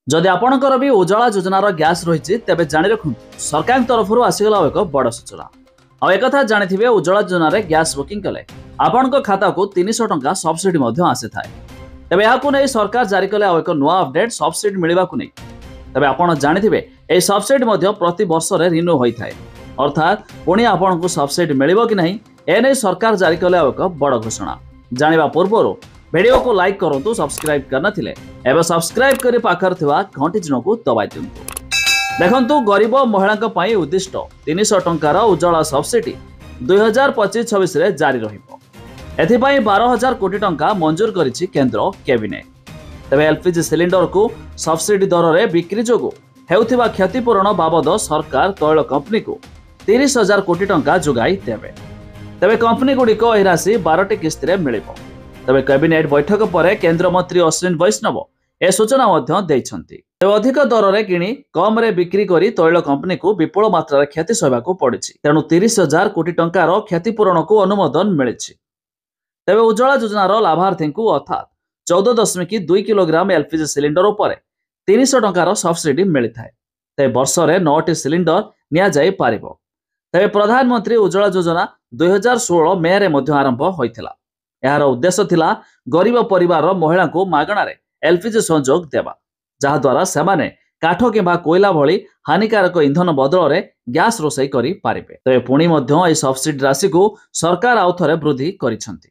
जदि आपणकर भी उज्ज्वला योजनार गैस रही तेज जाणी रखु सरकार तरफ आसीगला एक बड़ सूचना। एक जानी उज्ज्वला योजन गैस बुकिंग कले आपण खाता को 300 टंका सब्सिडी आसी थाए। तेज यह सरकार जारी कले एक नुआ अपडेट सब्सिडी मिलवा नहीं। तेज आप जानी सब्सिडी प्रति वर्ष रिन्यू होता है अर्थात पुणी आपन को सब्सिडी मिल कि नहीं एने सरकार जारी कले एक बड़ घोषणा। जानिबा पूर्व वीडियो को लाइक करूँ सब्सक्राइब करना एवं सब्सक्राइब कर पाखर थिबा घंटी चिन्ह को दबाई दिंतु। देखंतु गरीब महिला उद्दिष्ट 300 टंकार उज्ज्वला सब्सिडी 2025-26 रे जारी रहिबो। एथिपाई 12,000 कोटी टंका मंजूर करिछि केंद्र कैबिनेट। तेबे एलपीजी सिलिंडर को सब्सिडी दर रे बिक्री जोगु हेउथिबा क्षतिपूरण बाबद सरकार तैल कंपनी को 30,000 कोटी टंका जोगाई देबे। तेबे कंपनी गुड़िक एही राशि 12टी किस्ती रे मिलिबो। तबे कैबिनेट बैठक पर केंद्र मंत्री अश्विनी वैष्णव ए सूचना देइछंती। अधिक दर रे किणी कम रे बिक्री करी तैल कंपनी को विपुल मात्रा क्षति सहबाकू पड़िछि। तेणु 30,000 कोटी टंकार क्षतिपूरण को अनुमोदन मिलिछि। तेबे उज्ज्वला योजनार लाभार्थी को अर्थात 14.2 किलोग्राम एलपीजी सिलिंडर उपर 300 टंकार सब्सिडी मिलिथाए। तेबे वर्ष रे 9टी सिलिंडर निया जाई पारिबो। तेबे प्रधानमंत्री उज्ज्वला योजना 2016 मे रे मध्य आरंभ होइथिला। यार उद्देश्य थिला गरीब परिवार महिला को मागणारे एलपीजी संजोग देवा जहा द्वारा सेमाने काठ किंबा कोयला भली हानिकारक इंधन बदल में गैस रोषई करि पारिबे। तेबे पुणी मध्य एही सब्सिडी राशि को सरकार आउ थरे वृद्धि करिसंती।